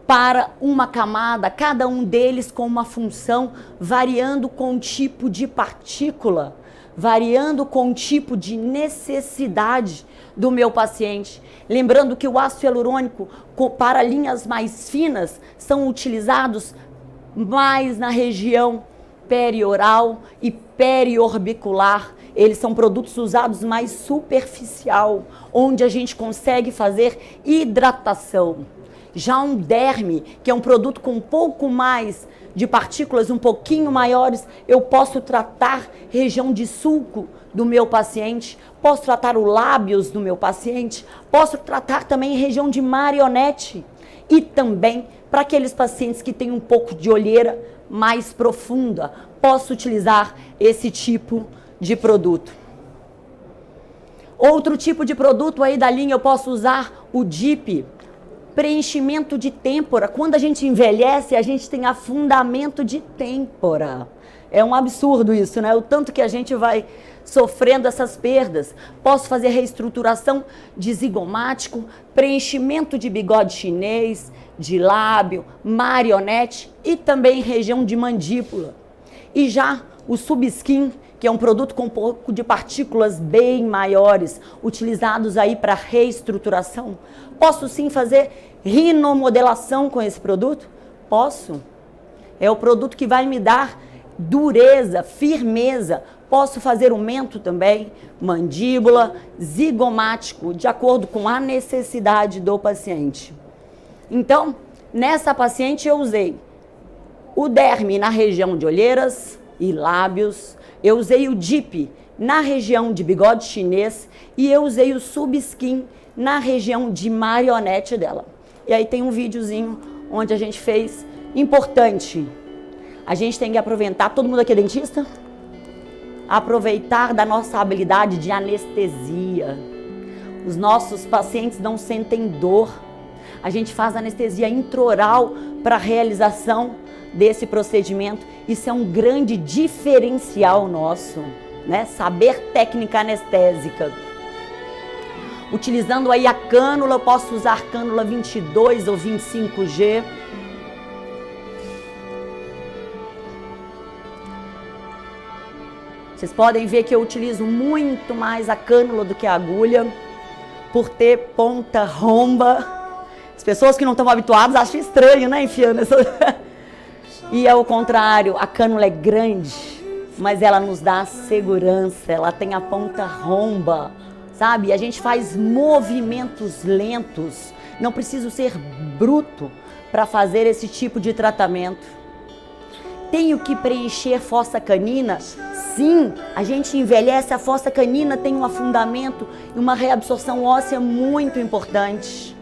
Speaker 2: para uma camada, cada um deles com uma função, variando com o tipo de partícula, variando com o tipo de necessidade do meu paciente. Lembrando que o ácido hialurônico para linhas mais finas são utilizados mais na região perioral e periorbicular. Eles são produtos usados mais superficial, onde a gente consegue fazer hidratação. Já um derme, que é um produto com um pouco mais de partículas, um pouquinho maiores, eu posso tratar região de sulco do meu paciente, posso tratar o lábios do meu paciente, posso tratar também região de marionete e também para aqueles pacientes que têm um pouco de olheira mais profunda, posso utilizar esse tipo de produto. Outro tipo de produto aí da linha eu posso usar o DIP, preenchimento de têmpora. Quando a gente envelhece, a gente tem afundamento de têmpora. É um absurdo isso, né? O tanto que a gente vai sofrendo essas perdas. Posso fazer reestruturação de zigomático, preenchimento de bigode chinês, de lábio, marionete e também região de mandíbula. E já o Subskin, que é um produto com um pouco de partículas bem maiores, utilizados aí para reestruturação. Posso sim fazer rinomodelação com esse produto? Posso. É o produto que vai me dar dureza, firmeza. Posso fazer o mento também, mandíbula, zigomático, de acordo com a necessidade do paciente. Então, nessa paciente eu usei o derme na região de olheiras e lábios, eu usei o DIP na região de bigode chinês e eu usei o Subskin na região de marionete dela. E aí tem um videozinho onde a gente fez, importante, a gente tem que aproveitar, todo mundo aqui é dentista? Aproveitar da nossa habilidade de anestesia. Os nossos pacientes não sentem dor. A gente faz anestesia intraoral para a realização desse procedimento. Isso é um grande diferencial nosso, né? Saber técnica anestésica. Utilizando aí a cânula, eu posso usar cânula 22 ou 25G. Vocês podem ver que eu utilizo muito mais a cânula do que a agulha, por ter ponta romba. As pessoas que não estão habituadas acham estranho, né, enfiando essa... E ao contrário, a cânula é grande, mas ela nos dá segurança, ela tem a ponta romba, sabe? A gente faz movimentos lentos, não preciso ser bruto para fazer esse tipo de tratamento. Tenho que preencher fossa canina? Sim, a gente envelhece, a fossa canina tem um afundamento e uma reabsorção óssea muito importante.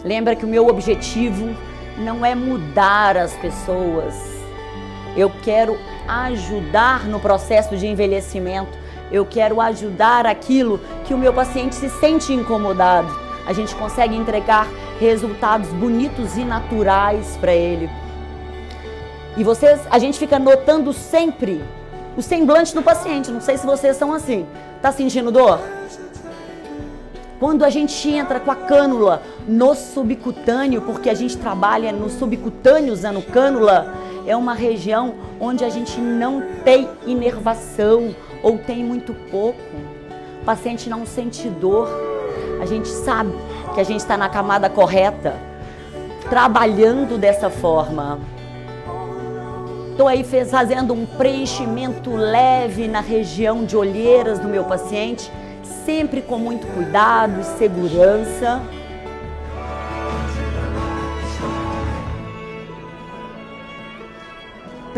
Speaker 2: Lembra que o meu objetivo não é mudar as pessoas. Eu quero ajudar no processo de envelhecimento. Eu quero ajudar aquilo que o meu paciente se sente incomodado. A gente consegue entregar resultados bonitos e naturais para ele. E a gente fica notando sempre o semblante do paciente. Não sei se vocês são assim. Tá sentindo dor? Quando a gente entra com a cânula no subcutâneo, porque a gente trabalha no subcutâneo usando cânula, é uma região onde a gente não tem inervação ou tem muito pouco. O paciente não sente dor. A gente sabe que a gente está na camada correta, trabalhando dessa forma. Estou aí fazendo um preenchimento leve na região de olheiras do meu paciente, sempre com muito cuidado e segurança.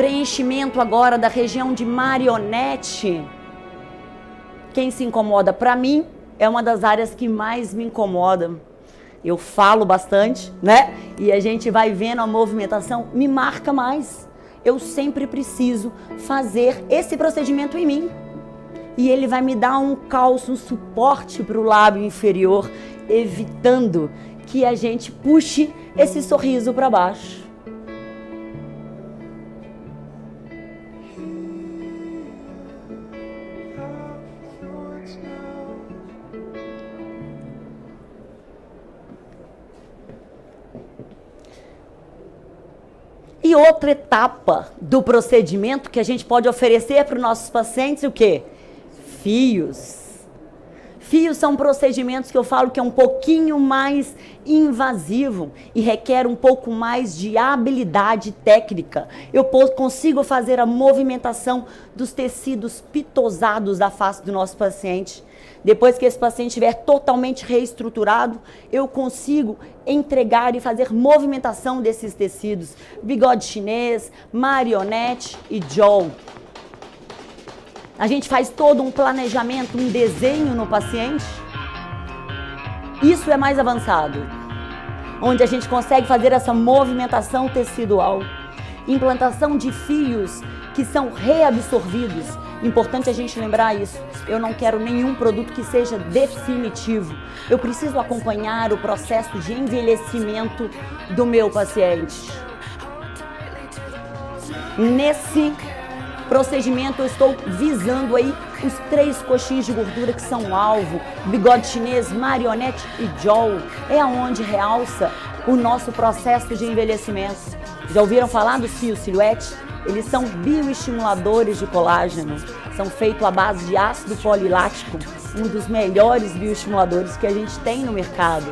Speaker 2: Preenchimento agora da região de marionete. Quem se incomoda? Para mim, é uma das áreas que mais me incomoda. Eu falo bastante, né? E a gente vai vendo a movimentação, me marca mais. Eu sempre preciso fazer esse procedimento em mim. E ele vai me dar um calço, um suporte para o lábio inferior, evitando que a gente puxe esse sorriso para baixo. E outra etapa do procedimento que a gente pode oferecer para os nossos pacientes, o quê? Fios. Fios são procedimentos que eu falo que é um pouquinho mais invasivo e requer um pouco mais de habilidade técnica. Eu consigo fazer a movimentação dos tecidos pitosados da face do nosso paciente. Depois que esse paciente estiver totalmente reestruturado, eu consigo entregar e fazer movimentação desses tecidos. Bigode chinês, marionete e jaw. A gente faz todo um planejamento, um desenho no paciente. Isso é mais avançado, onde a gente consegue fazer essa movimentação tecidual. Implantação de fios que são reabsorvidos. Importante a gente lembrar isso. Eu não quero nenhum produto que seja definitivo. Eu preciso acompanhar o processo de envelhecimento do meu paciente. Nesse procedimento eu estou visando aí os 3 coxins de gordura que são alvo, bigode chinês, marionete e jaw. É aonde realça o nosso processo de envelhecimento. Já ouviram falar dos fios silhuete? Eles são bioestimuladores de colágeno. São feitos à base de ácido polilático, um dos melhores bioestimuladores que a gente tem no mercado.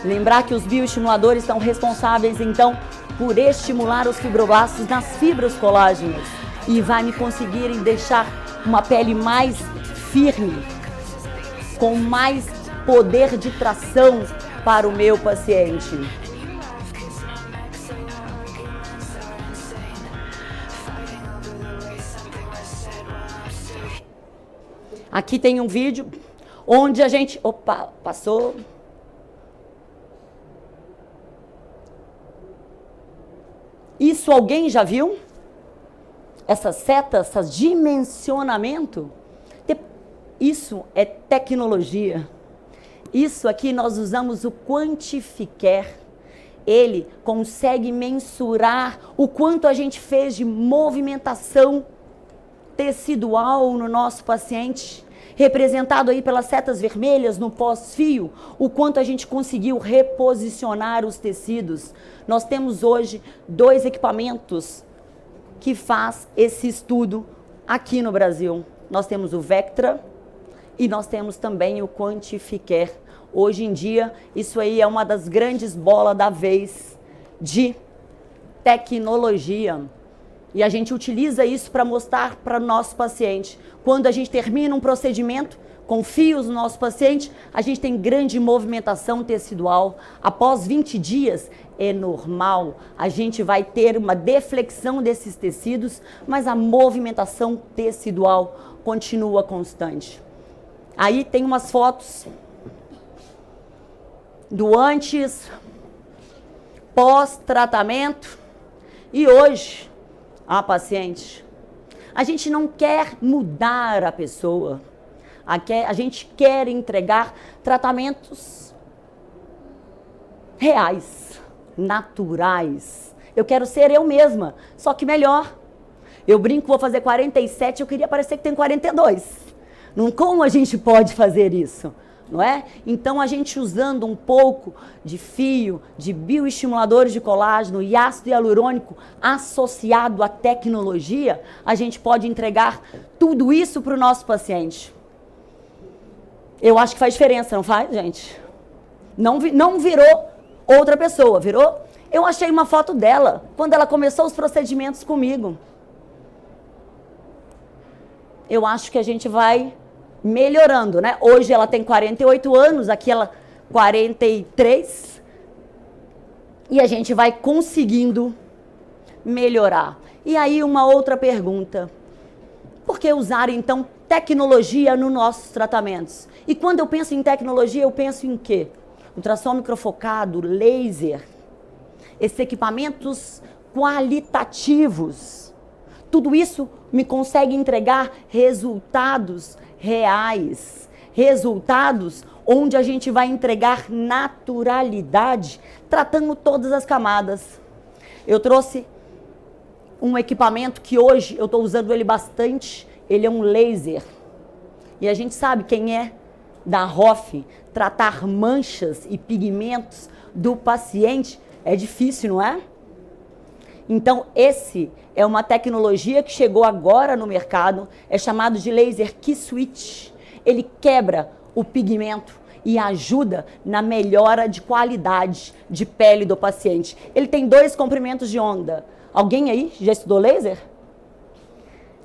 Speaker 2: Lembrar que os bioestimuladores são responsáveis, então, por estimular os fibroblastos nas fibras colágenas e vai me conseguirem deixar uma pele mais firme, com mais poder de tração para o meu paciente. Aqui tem um vídeo onde a gente... Opa, passou. Isso alguém já viu? Essas setas, esse dimensionamento? Isso é tecnologia. Isso aqui nós usamos o Quantificar. Ele consegue mensurar o quanto a gente fez de movimentação tecidual no nosso paciente, representado aí pelas setas vermelhas no pós-fio, o quanto a gente conseguiu reposicionar os tecidos. Nós temos hoje 2 equipamentos que faz esse estudo aqui no Brasil. Nós temos o Vectra e nós temos também o Quantificar. Hoje em dia, isso aí é uma das grandes bolas da vez de tecnologia. E a gente utiliza isso para mostrar para o nosso paciente. Quando a gente termina um procedimento com fios no nosso paciente, a gente tem grande movimentação tecidual. Após 20 dias, é normal. A gente vai ter uma deflexão desses tecidos, mas a movimentação tecidual continua constante. Aí tem umas fotos do antes, pós-tratamento e hoje. Paciente, a gente não quer mudar a pessoa, a gente quer entregar tratamentos reais, naturais. Eu quero ser eu mesma, só que melhor. Eu brinco, vou fazer 47, eu queria parecer que tenho 42. Não, como a gente pode fazer isso? Não é? Então, a gente usando um pouco de fio, de bioestimuladores de colágeno e ácido hialurônico associado à tecnologia, a gente pode entregar tudo isso para o nosso paciente. Eu acho que faz diferença, não faz, gente? Não virou outra pessoa, virou? Eu achei uma foto dela, quando ela começou os procedimentos comigo. Eu acho que a gente vai melhorando, né? Hoje ela tem 48 anos, aqui ela 43. E a gente vai conseguindo melhorar. E aí uma outra pergunta. Por que usar, então, tecnologia nos nossos tratamentos? E quando eu penso em tecnologia, eu penso em quê? Ultrassom microfocado, laser, esses equipamentos qualitativos. Tudo isso me consegue entregar resultados reais, resultados onde a gente vai entregar naturalidade, tratando todas as camadas. Eu trouxe um equipamento que hoje eu estou usando ele bastante, ele é um laser. E a gente sabe quem é da ROF, tratar manchas e pigmentos do paciente é difícil, não é? Então, esse é uma tecnologia que chegou agora no mercado, é chamado de laser Key Switch. Ele quebra o pigmento e ajuda na melhora de qualidade de pele do paciente. Ele tem 2 comprimentos de onda. Alguém aí já estudou laser?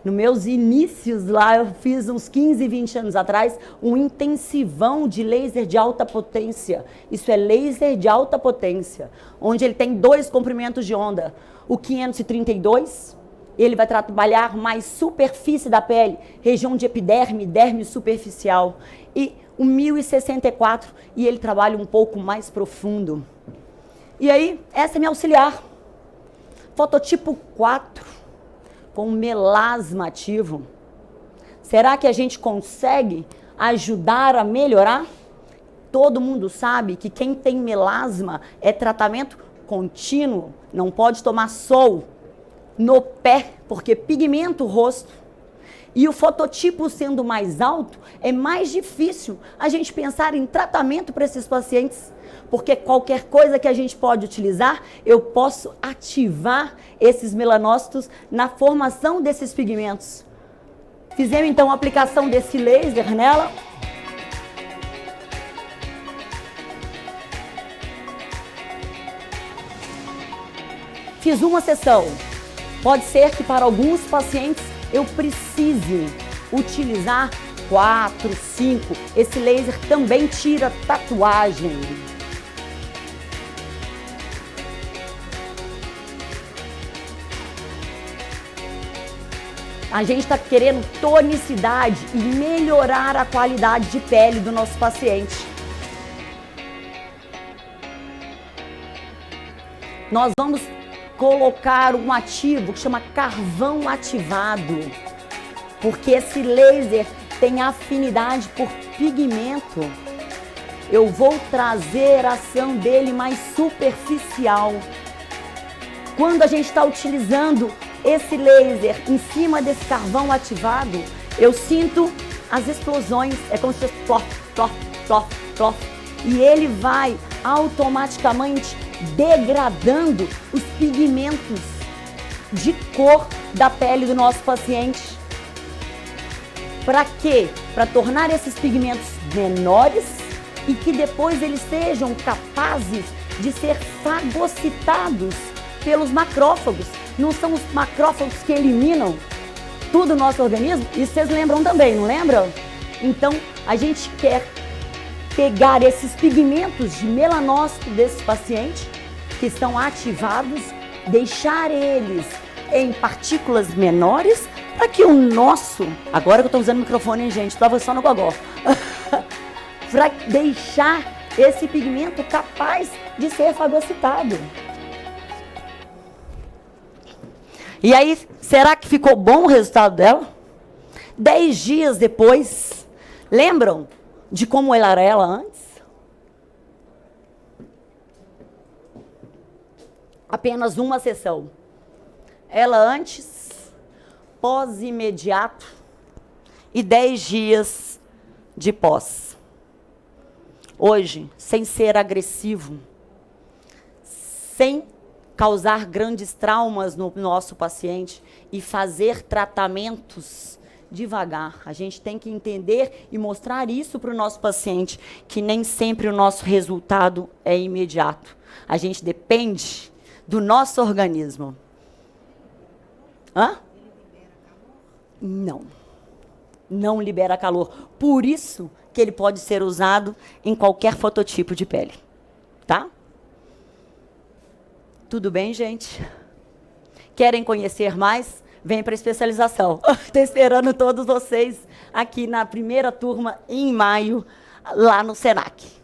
Speaker 2: Nos meus inícios lá, eu fiz uns 15, 20 anos atrás, um intensivão de laser de alta potência. Isso é laser de alta potência, onde ele tem 2 comprimentos de onda. O 532, ele vai trabalhar mais superfície da pele, região de epiderme, derme superficial. E o 1064, e ele trabalha um pouco mais profundo. E aí, essa é minha auxiliar. Fototipo 4, com melasma ativo. Será que a gente consegue ajudar a melhorar? Todo mundo sabe que quem tem melasma é tratamento contínuo, não pode tomar sol no pé, porque pigmenta o rosto. E o fototipo sendo mais alto, é mais difícil a gente pensar em tratamento para esses pacientes. Porque qualquer coisa que a gente pode utilizar, eu posso ativar esses melanócitos na formação desses pigmentos. Fizemos então a aplicação desse laser nela. Fiz uma sessão. Pode ser que para alguns pacientes eu precise utilizar 4, 5. Esse laser também tira tatuagem. A gente está querendo tonicidade e melhorar a qualidade de pele do nosso paciente. Nós vamos colocar um ativo que chama carvão ativado, porque esse laser tem afinidade por pigmento. Eu vou trazer a ação dele mais superficial. Quando a gente está utilizando esse laser em cima desse carvão ativado, eu sinto as explosões, é como se fosse plof, plof, plof, plof, e ele vai automaticamente degradando os pigmentos de cor da pele do nosso paciente. Para quê? Para tornar esses pigmentos menores e que depois eles sejam capazes de ser fagocitados pelos macrófagos. Não são os macrófagos que eliminam tudo no nosso organismo? Isso vocês lembram também, não lembram? Então, a gente quer pegar esses pigmentos de melanócito desses pacientes que estão ativados, deixar eles em partículas menores para que o nosso... Agora que eu estou usando o microfone, hein, gente? Estava só no gogó. Para deixar esse pigmento capaz de ser fagocitado. E aí, será que ficou bom o resultado dela? 10 dias depois, lembram de como ela era antes? Apenas uma sessão. Ela antes, pós-imediato e 10 dias de pós. Hoje, sem ser agressivo, sem causar grandes traumas no nosso paciente e fazer tratamentos devagar. A gente tem que entender e mostrar isso para o nosso paciente, que nem sempre o nosso resultado é imediato. A gente depende do nosso organismo. Hã? Não. Não libera calor. Por isso que ele pode ser usado em qualquer fototipo de pele. Tá? Tudo bem, gente? Querem conhecer mais? Vem para a especialização. Estou esperando todos vocês aqui na primeira turma, em maio, lá no Senac.